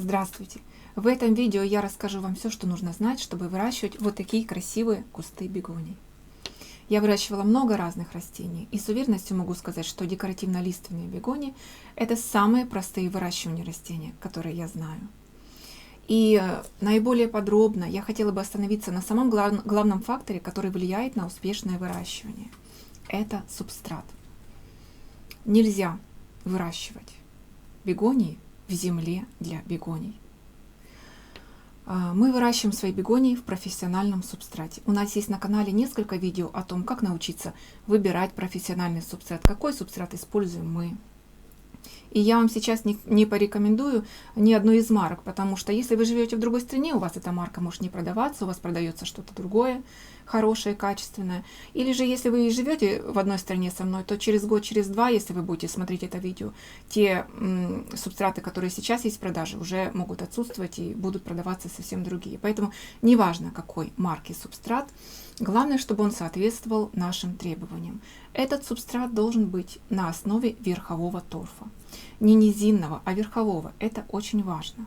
Здравствуйте! В этом видео я расскажу вам все, что нужно знать, чтобы выращивать вот такие красивые кусты бегоний. Я выращивала много разных растений и с уверенностью могу сказать, что декоративно-лиственные бегонии – это самые простые выращивания растения, которые я знаю. И наиболее подробно я хотела бы остановиться на самом главном факторе, который влияет на успешное выращивание. Это субстрат. Нельзя выращивать бегонии в земле для бегоний. Мы выращиваем свои бегонии в профессиональном субстрате. У нас есть на канале несколько видео о том, как научиться выбирать профессиональный субстрат, какой субстрат используем мы. И я вам сейчас не порекомендую ни одной из марок, потому что если вы живете в другой стране, у вас эта марка может не продаваться, у вас продается что-то другое, хорошее, качественное. Или же если вы живете в одной стране со мной, то через год, через два, если вы будете смотреть это видео, те субстраты, которые сейчас есть в продаже, уже могут отсутствовать и будут продаваться совсем другие. Поэтому неважно, какой марки субстрат, главное, чтобы он соответствовал нашим требованиям. Этот субстрат должен быть на основе верхового торфа. Не низинного, а верхового. Это очень важно.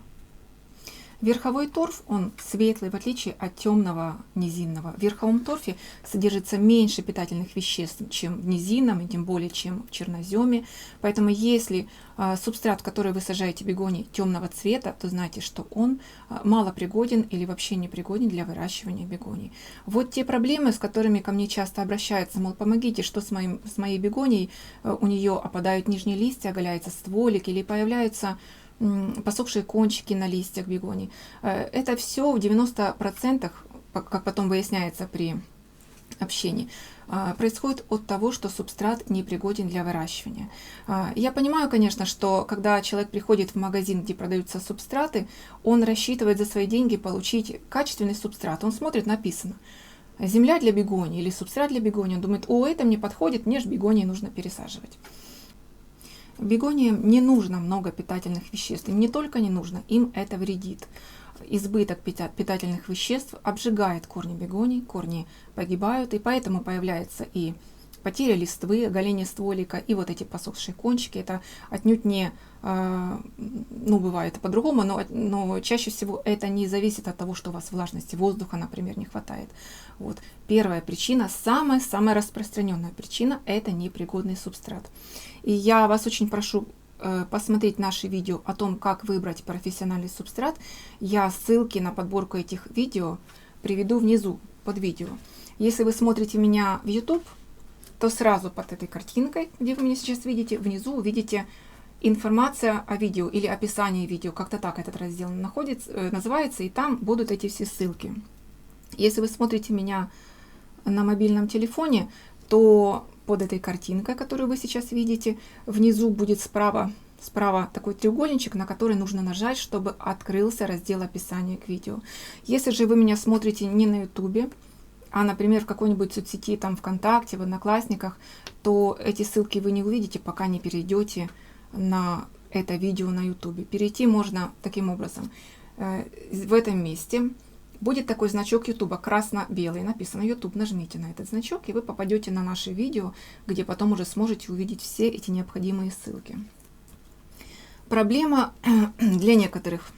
Верховой торф, он светлый, в отличие от темного низинного. В верховом торфе содержится меньше питательных веществ, чем в низинном, и тем более, чем в черноземе. Поэтому, если субстрат, в который вы сажаете бегонии, темного цвета, то знайте, что он мало пригоден или вообще не пригоден для выращивания бегоний. Вот те проблемы, с которыми ко мне часто обращаются, мол, помогите, что с моей бегонией, у нее опадают нижние листья, оголяется стволик или появляются посохшие кончики на листьях бегоний. Это все в 90%, как потом выясняется при общении, происходит от того, что субстрат непригоден для выращивания. Я понимаю, конечно, что когда человек приходит в магазин, где продаются субстраты, он рассчитывает за свои деньги получить качественный субстрат. Он смотрит, написано «земля для бегоний» или «субстрат для бегоний». Он думает: о, это мне подходит, мне же бегонии нужно пересаживать. Бегониям не нужно много питательных веществ. Им не только не нужно, им это вредит. Избыток питательных веществ обжигает корни бегоний, корни погибают, и поэтому появляется и потеря листвы, оголение стволика, и вот эти посохшие кончики. Это отнюдь не, бывает по-другому, но чаще всего это не зависит от того, что у вас влажности воздуха, например, не хватает. Вот. Первая причина, самая распространенная причина, это непригодный субстрат. И я вас очень прошу посмотреть наши видео о том, как выбрать профессиональный субстрат. Я ссылки на подборку этих видео приведу внизу под видео. Если вы смотрите меня в YouTube, то сразу под этой картинкой, где вы меня сейчас видите, внизу увидите информация о видео или описание видео. Как-то так этот раздел называется, и там будут эти все ссылки. Если вы смотрите меня на мобильном телефоне, то под этой картинкой, которую вы сейчас видите, внизу будет справа такой треугольничек, на который нужно нажать, чтобы открылся раздел описания к видео. Если же вы меня смотрите не на YouTube, а, например, в какой-нибудь соцсети, там ВКонтакте, в Одноклассниках, то эти ссылки вы не увидите, пока не перейдете на это видео на YouTube. Перейти можно таким образом. В этом месте будет такой значок YouTube, красно-белый, написано YouTube. Нажмите на этот значок, и вы попадете на наше видео, где потом уже сможете увидеть все эти необходимые ссылки. Проблема для некоторых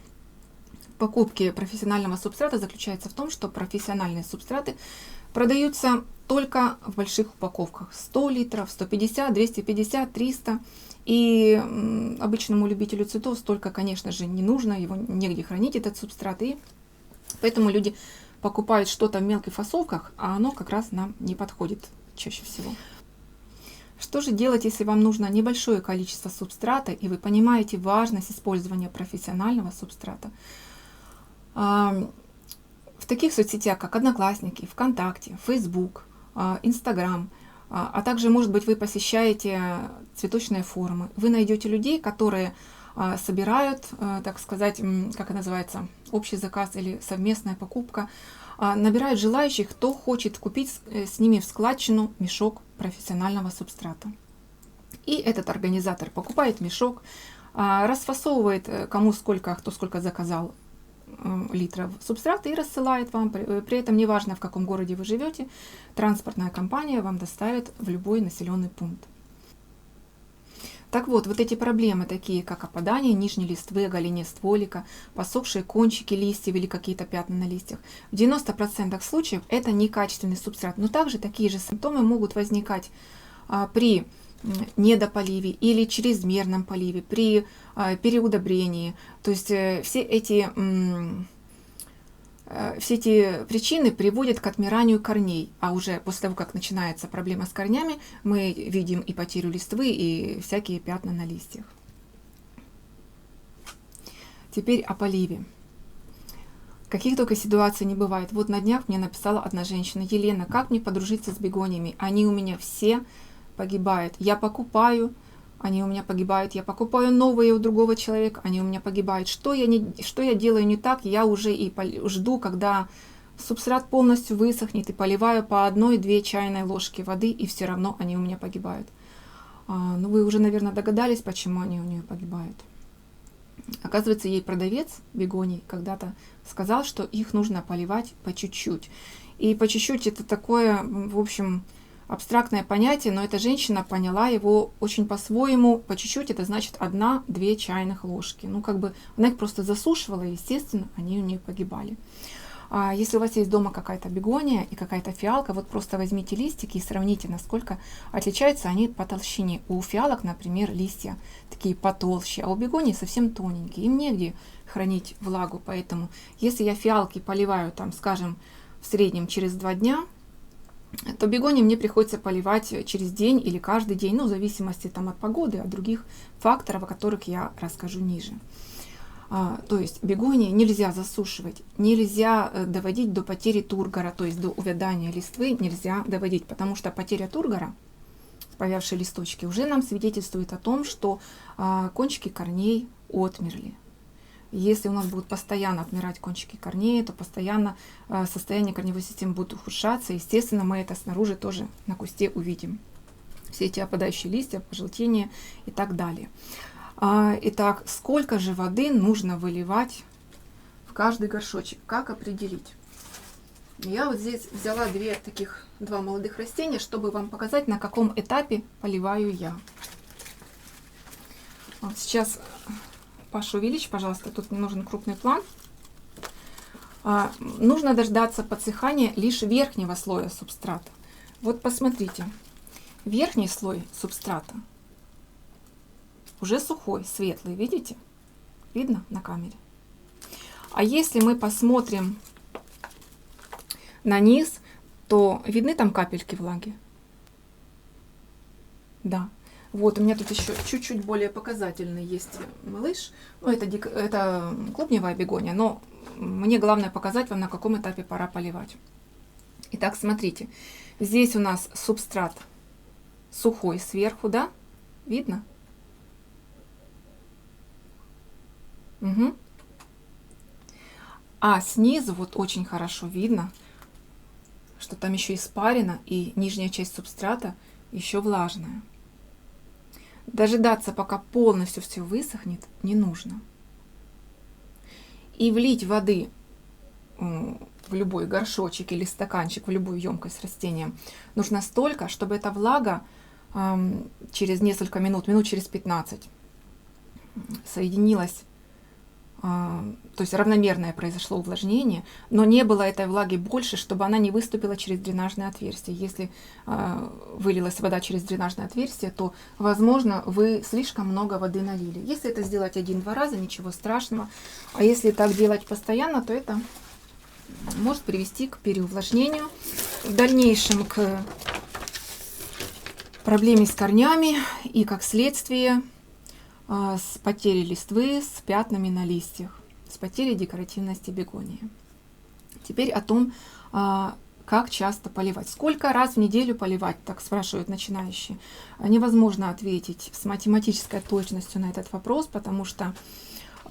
покупки профессионального субстрата заключается в том, что профессиональные субстраты продаются только в больших упаковках. 100 литров, 150, 250, 300. И обычному любителю цветов столько, конечно же, не нужно, его негде хранить, этот субстрат. И поэтому люди покупают что-то в мелких фасовках, а оно как раз нам не подходит чаще всего. Что же делать, если вам нужно небольшое количество субстрата, и вы понимаете важность использования профессионального субстрата? В таких соцсетях, как Одноклассники, ВКонтакте, Facebook, Instagram, а также, может быть, вы посещаете цветочные форумы, вы найдете людей, которые собирают, так сказать, как это называется, общий заказ или совместная покупка, набирают желающих, кто хочет купить с ними в складчину мешок профессионального субстрата. И этот организатор покупает мешок, расфасовывает кому сколько, кто сколько заказал литров субстрата и рассылает вам. При этом неважно, в каком городе вы живете, транспортная компания вам доставит в любой населенный пункт. Так вот, вот эти проблемы, такие как опадание нижней листвы, оголение стволика, посохшие кончики листьев или какие-то пятна на листьях, в 90% случаев это некачественный субстрат. Но также такие же симптомы могут возникать при недополиве или чрезмерном поливе, при переудобрении. То есть все эти причины приводят к отмиранию корней, а уже после того, как начинается проблема с корнями, мы видим и потерю листвы, и всякие пятна на листьях. Теперь о поливе. Каких только ситуаций не бывает. Вот на днях мне написала одна женщина: Елена, как мне подружиться с бегониями? Они у меня все погибают. Я покупаю, они у меня погибают. Я покупаю новые у другого человека, они у меня погибают. Что я делаю не так? Я уже и жду, когда субстрат полностью высохнет, и поливаю по 1-2 чайной ложки воды, и все равно они у меня погибают. Ну, вы уже, наверное, догадались, почему они у нее погибают. Оказывается, ей продавец бегоний когда-то сказал, что их нужно поливать по чуть-чуть. И по чуть-чуть это такое, в общем, абстрактное понятие, но эта женщина поняла его очень по-своему. По чуть-чуть это значит 1-2 чайных ложки. Ну, как бы она их просто засушивала, и, естественно, они у нее погибали. Если у вас есть дома какая-то бегония и какая-то фиалка, вот просто возьмите листики и сравните, насколько отличаются они по толщине. У фиалок, например, листья такие потолще, а у бегонии совсем тоненькие. Им негде хранить влагу, поэтому если я фиалки поливаю, там, скажем, в среднем через 2 дня, то бегонии мне приходится поливать через день или каждый день, ну, в зависимости там, от погоды, от других факторов, о которых я расскажу ниже. То есть бегонии нельзя засушивать, нельзя доводить до потери тургора, то есть до увядания листвы нельзя доводить, потому что потеря тургора, повявшие листочки, уже нам свидетельствует о том, что кончики корней отмерли. Если у нас будут постоянно отмирать кончики корней, то постоянно состояние корневой системы будет ухудшаться. Естественно, мы это снаружи тоже на кусте увидим. Все эти опадающие листья, пожелтение и так далее. Итак, сколько же воды нужно выливать в каждый горшочек? Как определить? Я вот здесь взяла два молодых растения, чтобы вам показать, на каком этапе поливаю я. Вот сейчас, Паша, увеличь, пожалуйста, тут мне нужен крупный план. Нужно дождаться подсыхания лишь верхнего слоя субстрата. Вот посмотрите, верхний слой субстрата уже сухой, светлый, видите? Видно на камере? А если мы посмотрим на низ, то видны там капельки влаги? Да. Вот, у меня тут еще чуть-чуть более показательный есть малыш. Ну, это клубневая бегония, но мне главное показать вам, на каком этапе пора поливать. Итак, смотрите. Здесь у нас субстрат сухой сверху, да? Видно? Угу. А снизу вот очень хорошо видно, что там еще испарина, и нижняя часть субстрата еще влажная. Дожидаться, пока полностью все высохнет, не нужно. И влить воды в любой горшочек или стаканчик, в любую емкость с растением нужно столько, чтобы эта влага через несколько минут через 15 соединилась, то есть равномерное произошло увлажнение, но не было этой влаги больше, чтобы она не выступила через дренажное отверстие. Если вылилась вода через дренажное отверстие, то, возможно, вы слишком много воды налили. Если это сделать 1-2 раза, ничего страшного. А если так делать постоянно, то это может привести к переувлажнению, в дальнейшем к проблеме с корнями и, как следствие, с потерей листвы, с пятнами на листьях, с потерей декоративности бегонии. Теперь о том, как часто поливать. Сколько раз в неделю поливать, так спрашивают начинающие. Невозможно ответить с математической точностью на этот вопрос, потому что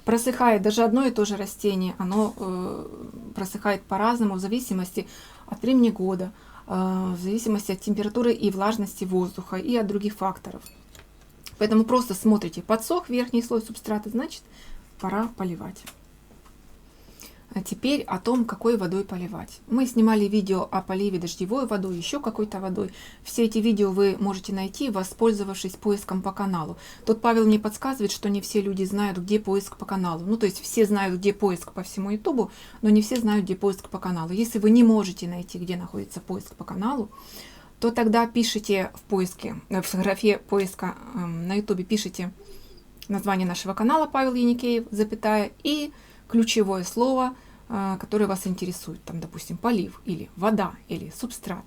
просыхает даже одно и то же растение, оно просыхает по-разному в зависимости от времени года, в зависимости от температуры и влажности воздуха и от других факторов. Поэтому просто смотрите, подсох верхний слой субстрата, значит, пора поливать. А теперь о том, какой водой поливать. Мы снимали видео о поливе дождевой водой, еще какой-то водой. Все эти видео вы можете найти, воспользовавшись поиском по каналу. Тут Павел мне подсказывает, что не все люди знают, где поиск по каналу. Ну, то есть все знают, где поиск по всему ютубу, но не все знают, где поиск по каналу. Если вы не можете найти, где находится поиск по каналу, то тогда пишите в поиске, в графе поиска на ютубе, пишите название нашего канала Павел Еникеев, запятая, и ключевое слово, которое вас интересует, там, допустим, полив, или вода, или субстрат.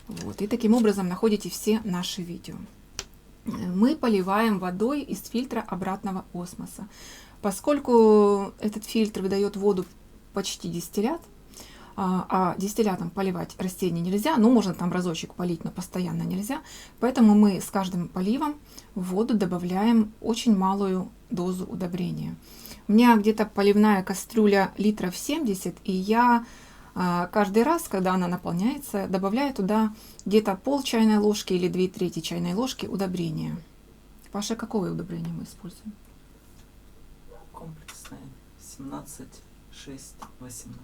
Вот. И таким образом находите все наши видео. Мы поливаем водой из фильтра обратного осмоса. Поскольку этот фильтр выдает воду почти дистиллят, а дистиллятом поливать растения нельзя, ну, можно там разочек полить, но постоянно нельзя, поэтому мы с каждым поливом в воду добавляем очень малую дозу удобрения. У меня где-то поливная кастрюля литров 70, и я каждый раз, когда она наполняется, добавляю туда где-то пол чайной ложки или 2/3 чайной ложки удобрения. Паша, какое удобрение мы используем? Комплексное 17, 6, 18.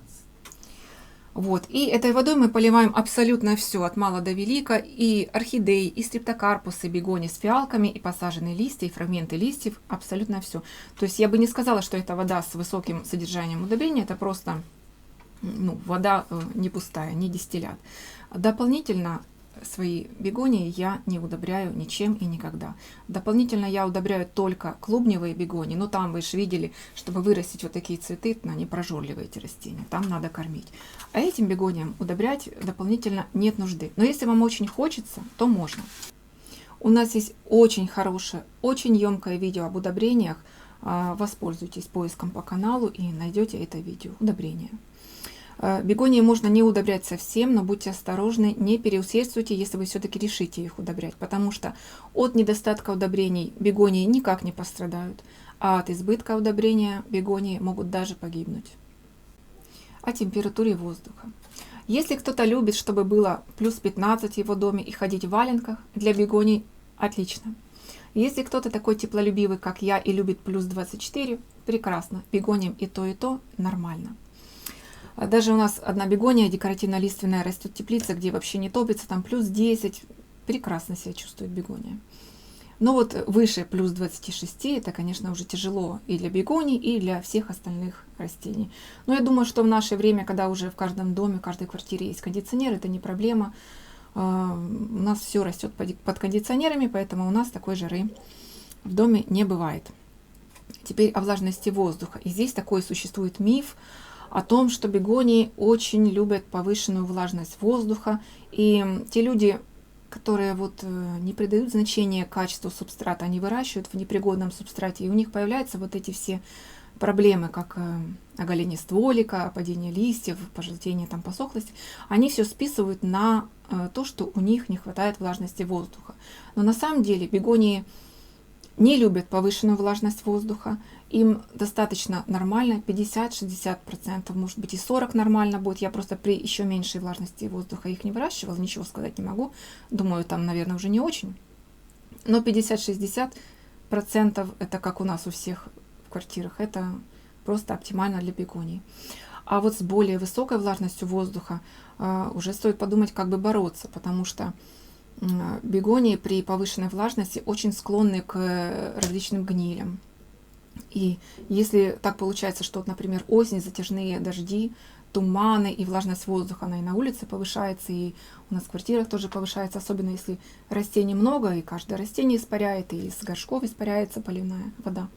Вот, и этой водой мы поливаем абсолютно все, от мала до велика, и орхидеи, и стрептокарпусы, бегони с фиалками, и посаженные листья, и фрагменты листьев, абсолютно все. То есть я бы не сказала, что это вода с высоким содержанием удобрения, это просто вода не пустая, не дистиллят. Дополнительно свои бегонии я не удобряю ничем и никогда. Дополнительно я удобряю только клубневые бегонии, но там вы же видели, чтобы вырастить вот такие цветы, не прожорливые эти растения, там надо кормить. А этим бегониям удобрять дополнительно нет нужды. Но если вам очень хочется, то можно. У нас есть очень хорошее, очень емкое видео об удобрениях. Воспользуйтесь поиском по каналу и найдете это видео. Удобрения. Бегонии можно не удобрять совсем, но будьте осторожны, не переусердствуйте, если вы все-таки решите их удобрять, потому что от недостатка удобрений бегонии никак не пострадают, а от избытка удобрения бегонии могут даже погибнуть. О температуре воздуха. Если кто-то любит, чтобы было плюс 15 в его доме и ходить в валенках, для бегоний отлично. Если кто-то такой теплолюбивый, как я, и любит плюс 24, прекрасно, бегониям и то нормально. Даже у нас одна бегония декоративно-лиственная растет в теплице, где вообще не топится, там плюс 10, прекрасно себя чувствует бегония. Но вот выше плюс 26 это, конечно, уже тяжело и для бегоний, и для всех остальных растений. Но я думаю, что в наше время, когда уже в каждом доме, в каждой квартире есть кондиционер, это не проблема. У нас все растет под кондиционерами, поэтому у нас такой жары в доме не бывает. Теперь о влажности воздуха. И здесь такой существует миф о том, что бегонии очень любят повышенную влажность воздуха. И те люди, которые не придают значения качеству субстрата, они выращивают в непригодном субстрате, и у них появляются вот эти все проблемы, как оголение стволика, падение листьев, пожелтение, посохлость. Они все списывают на то, что у них не хватает влажности воздуха. Но на самом деле бегонии не любят повышенную влажность воздуха. Им достаточно нормально 50-60%, может быть и 40% нормально будет. Я просто при еще меньшей влажности воздуха их не выращивала, ничего сказать не могу. Думаю, там, наверное, уже не очень. Но 50-60% это как у нас у всех в квартирах. Это просто оптимально для бегоний. А вот с более высокой влажностью воздуха уже стоит подумать, как бы бороться, потому что бегонии при повышенной влажности очень склонны к различным гнилям. И если так получается, что, например, осень, затяжные дожди, туманы и влажность воздуха, она и на улице повышается, и у нас в квартирах тоже повышается, особенно если растений много, и каждое растение испаряет, и из горшков испаряется поливная вода,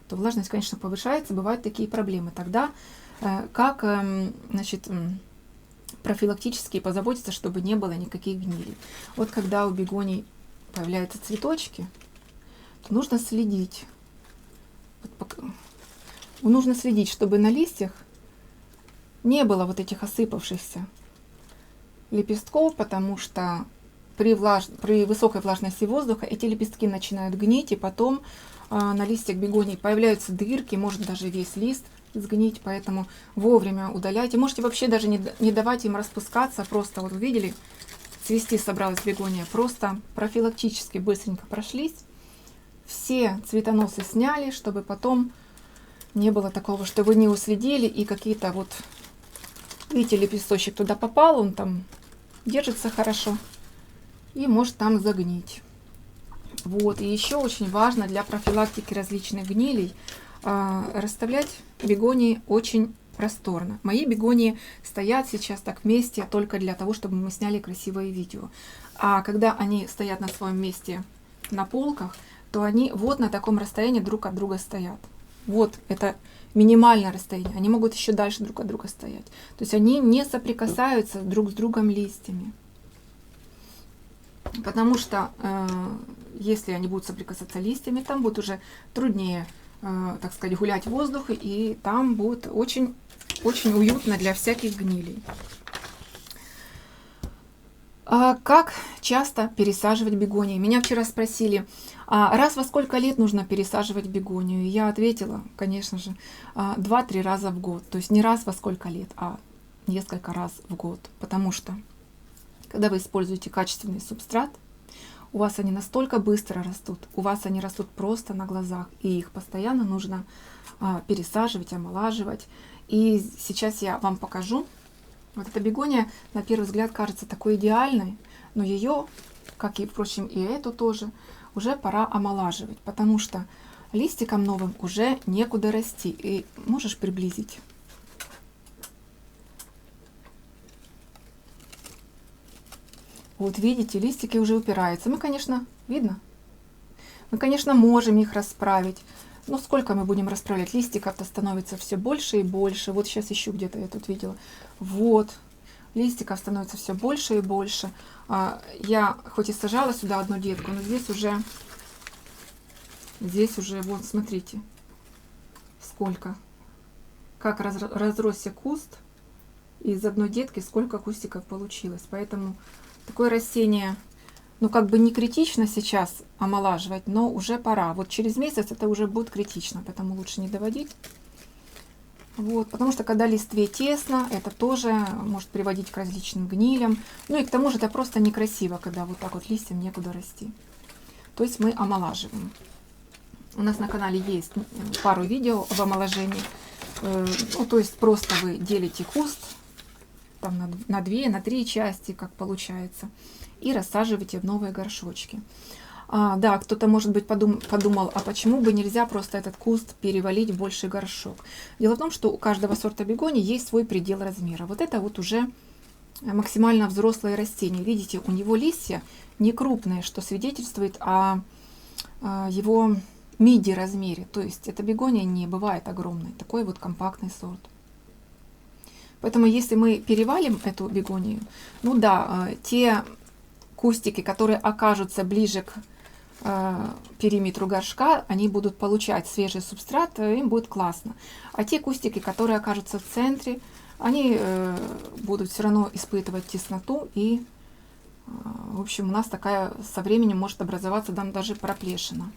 то влажность, конечно, повышается, бывают такие проблемы. Тогда как, профилактически позаботиться, чтобы не было никаких гнилей. Вот когда у бегоний появляются цветочки, то нужно следить. Нужно следить, чтобы на листьях не было вот этих осыпавшихся лепестков, потому что при высокой влажности воздуха эти лепестки начинают гнить, и потом на листьях бегоний появляются дырки, может даже весь лист сгнить, поэтому вовремя удаляйте. Можете вообще даже не давать им распускаться, просто вот увидели, цвести собралась бегония, просто профилактически быстренько прошлись, все цветоносы сняли, чтобы потом не было такого, что вы не уследили и какие-то вот, видите, лепесточек туда попал, он там держится хорошо и может там загнить. Вот, и еще очень важно для профилактики различных гнилей расставлять бегонии очень просторно. Мои бегонии стоят сейчас так вместе только для того, чтобы мы сняли красивое видео. А когда они стоят на своем месте на полках, то они вот на таком расстоянии друг от друга стоят. Вот это минимальное расстояние. Они могут еще дальше друг от друга стоять. То есть они не соприкасаются друг с другом листьями. Потому что если они будут соприкасаться листьями, там будет уже труднее, так сказать, гулять в воздухе, и там будет очень уютно для всяких гнилей. Как часто пересаживать бегонии? Меня вчера спросили, раз во сколько лет нужно пересаживать бегонию? Я ответила, конечно же, 2-3 раза в год. То есть не раз во сколько лет, а несколько раз в год. Потому что, когда вы используете качественный субстрат, у вас они настолько быстро растут, у вас они растут просто на глазах, и их постоянно нужно пересаживать, омолаживать. И сейчас я вам покажу. Вот эта бегония, на первый взгляд, кажется такой идеальной, но ее, как и, впрочем, и эту тоже, уже пора омолаживать, потому что листикам новым уже некуда расти. И можешь приблизить? Вот видите, листики уже упираются. Мы, конечно, видно? Мы, конечно, можем их расправить. Но сколько мы будем расправлять? Листиков-то становится все больше и больше. Вот сейчас еще где-то я тут видела. Вот. Листиков становится все больше и больше. Я хоть и сажала сюда одну детку, но здесь уже, вот, смотрите, сколько. Как разросся куст. Из одной детки сколько кустиков получилось. Поэтому такое растение, ну, как бы не критично сейчас омолаживать, но уже пора. Вот через месяц это уже будет критично, поэтому лучше не доводить. Вот, потому что когда листве тесно, это тоже может приводить к различным гнилям. Ну и к тому же это просто некрасиво, когда вот так вот листьям некуда расти. То есть мы омолаживаем. У нас на канале есть пару видео об омоложении. Ну, то есть просто вы делите куст там на 2, на 3 части, как получается, и рассаживаете в новые горшочки. Да, кто-то, может быть, подумал, а почему бы нельзя просто этот куст перевалить в больший горшок? Дело в том, что у каждого сорта бегонии есть свой предел размера. Вот это вот уже максимально взрослое растение. Видите, у него листья не крупные, что свидетельствует о его миди-размере. То есть эта бегония не бывает огромной. Такой вот компактный сорт. Поэтому если мы перевалим эту бегонию, ну да, те кустики, которые окажутся ближе к периметру горшка, они будут получать свежий субстрат, им будет классно. А те кустики, которые окажутся в центре, они будут все равно испытывать тесноту, и, в общем, у нас такая со временем может образоваться там даже проплешина.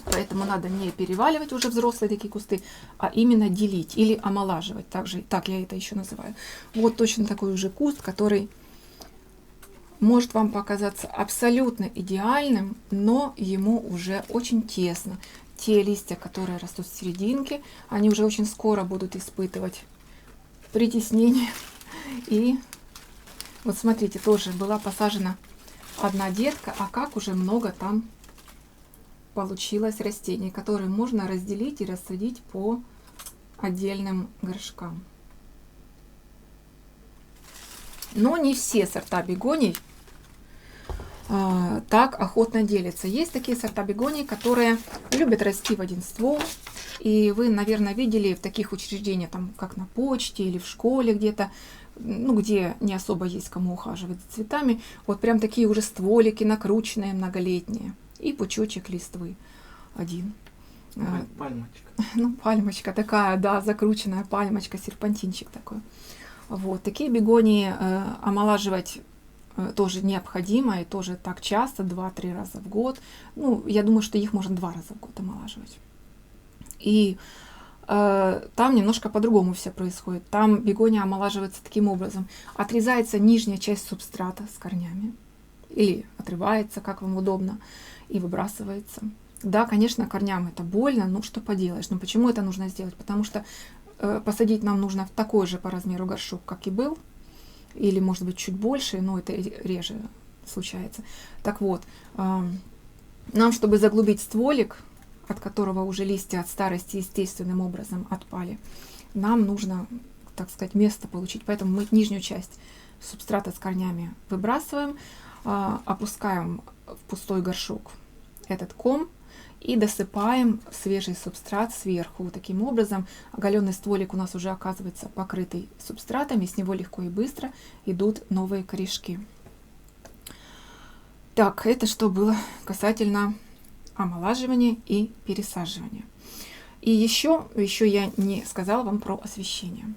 Поэтому надо не переваливать уже взрослые такие кусты, а именно делить или омолаживать. Так я это еще называю. Вот точно такой уже куст, который может вам показаться абсолютно идеальным, но ему уже очень тесно. Те листья, которые растут в серединке, они уже очень скоро будут испытывать притеснение. И вот смотрите, тоже была посажена одна детка, а как уже много там получилось растений, которые можно разделить и рассадить по отдельным горшкам. Но не все сорта бегоний так охотно делятся. Есть такие сорта бегоний, которые любят расти в один ствол. И вы, наверное, видели в таких учреждениях, там, как на почте или в школе где-то, ну, где не особо есть кому ухаживать за цветами. Вот прям такие уже стволики накрученные, многолетние. И пучочек листвы один. Пальмочка. Ну, пальмочка такая, да, закрученная пальмочка, серпантинчик такой. Вот, такие бегонии омолаживать тоже необходимо, и тоже так часто, 2-3 раза в год. Ну, я думаю, что их можно 2 раза в год омолаживать. И там немножко по-другому все происходит. Там бегония омолаживается таким образом. Отрезается нижняя часть субстрата с корнями. Или отрывается, как вам удобно, и выбрасывается. Да, конечно, корням это больно, но что поделаешь. Но почему это нужно сделать? Потому что посадить нам нужно в такой же по размеру горшок, как и был, или может быть чуть больше, но это реже случается. Так вот, нам, чтобы заглубить стволик, от которого уже листья от старости естественным образом отпали, нам нужно, так сказать, место получить. Поэтому мы нижнюю часть субстрата с корнями выбрасываем, опускаем в пустой горшок этот ком и досыпаем свежий субстрат сверху. Таким образом, оголенный стволик у нас уже оказывается покрытый субстратом, и с него легко и быстро идут новые корешки. Так, это что было касательно омолаживания и пересаживания. И еще я не сказала вам про освещение.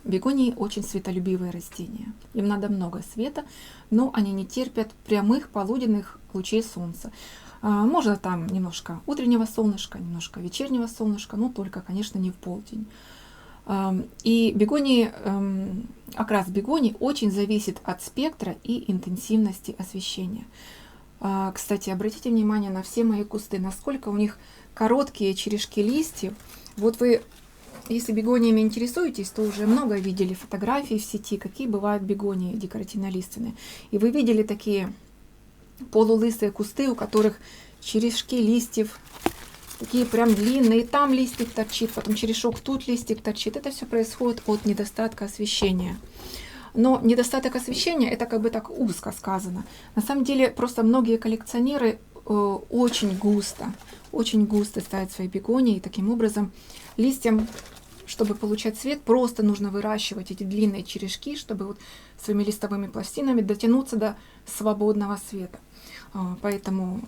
Бегонии очень светолюбивые растения. Им надо много света, но они не терпят прямых полуденных лучей солнца. Можно там немножко утреннего солнышка, немножко вечернего солнышка, но только, конечно, не в полдень. И бегонии, окрас бегоний очень зависит от спектра и интенсивности освещения. Кстати, обратите внимание на все мои кусты, насколько у них короткие черешки листьев. Вот вы, если бегониями интересуетесь, то уже много видели фотографий в сети, какие бывают бегонии декоративно-лиственные. И вы видели такие полулысые кусты, у которых черешки листьев такие прям длинные, и там листик торчит, потом черешок, тут листик торчит. Это все происходит от недостатка освещения. Но недостаток освещения, это как бы так узко сказано. На самом деле, просто многие коллекционеры очень густо ставят свои бегонии. И таким образом листьям, чтобы получать свет, просто нужно выращивать эти длинные черешки, чтобы вот своими листовыми пластинами дотянуться до свободного света. Поэтому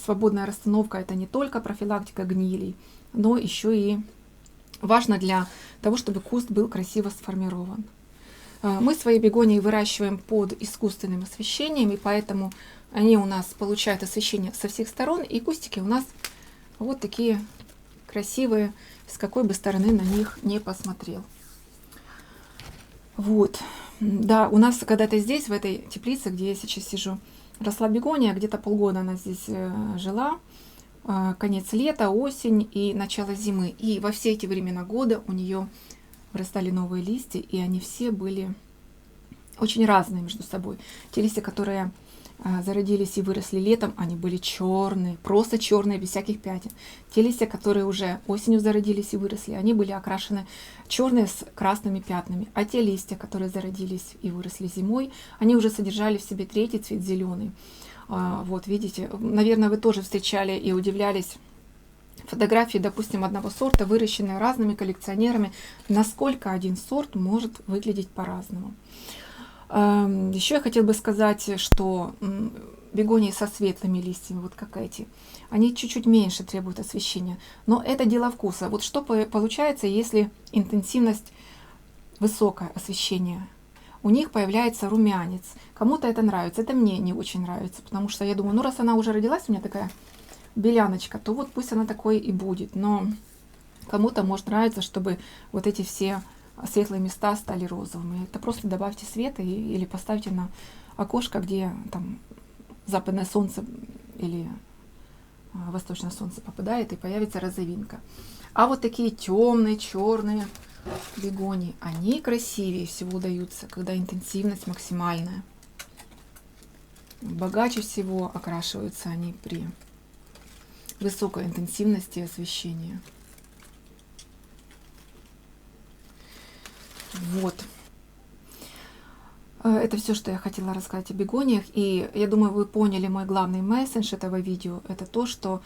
свободная расстановка — это не только профилактика гнилей, но еще и важно для того, чтобы куст был красиво сформирован. Мы свои бегонии выращиваем под искусственным освещением, и поэтому они у нас получают освещение со всех сторон, и кустики у нас вот такие красивые, с какой бы стороны на них не посмотрел. Вот. Да, у нас когда-то здесь, в этой теплице, где я сейчас сижу, росла бегония, где-то полгода она здесь жила, конец лета, осень и начало зимы. И во все эти времена года у нее вырастали новые листья, и они все были очень разные между собой. Те листья, которые зародились и выросли летом, они были черные, просто черные, без всяких пятен. Те листья, которые уже осенью зародились и выросли, они были окрашены черные с красными пятнами. А те листья, которые зародились и выросли зимой, они уже содержали в себе третий цвет, зеленый. Вот, видите, наверное, вы тоже встречали и удивлялись фотографии, допустим, одного сорта, выращенные разными коллекционерами, насколько один сорт может выглядеть по-разному. Еще я хотела бы сказать, что бегонии со светлыми листьями, вот как эти, они чуть-чуть меньше требуют освещения. Но это дело вкуса. Вот что получается, если интенсивность высокое освещение? У них появляется румянец. Кому-то это нравится, это мне не очень нравится, потому что я думаю, ну раз она уже родилась, у меня такая беляночка, то вот пусть она такой и будет. Но кому-то может нравиться, чтобы вот эти все светлые места стали розовыми. Это просто добавьте света или поставьте на окошко, где там западное солнце или восточное солнце попадает, и появится розовинка. А вот такие темные, черные бегонии, они красивее всего даются, когда интенсивность максимальная. Богаче всего окрашиваются они при высокой интенсивности освещения. Вот. Это все, что я хотела рассказать о бегониях. И я думаю, вы поняли мой главный месседж этого видео. Это то, что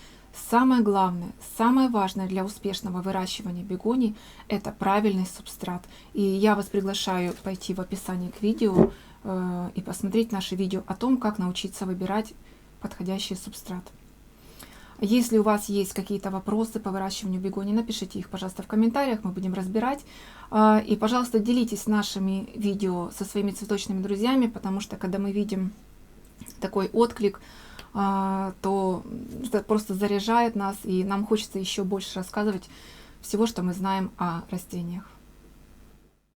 самое главное, самое важное для успешного выращивания бегоний — это правильный субстрат. И я вас приглашаю пойти в описании к видео и посмотреть наше видео о том, как научиться выбирать подходящий субстрат. Если у вас есть какие-то вопросы по выращиванию бегоний, напишите их, пожалуйста, в комментариях, мы будем разбирать. И, пожалуйста, делитесь нашими видео со своими цветочными друзьями, потому что, когда мы видим такой отклик, то это просто заряжает нас, и нам хочется еще больше рассказывать всего, что мы знаем о растениях.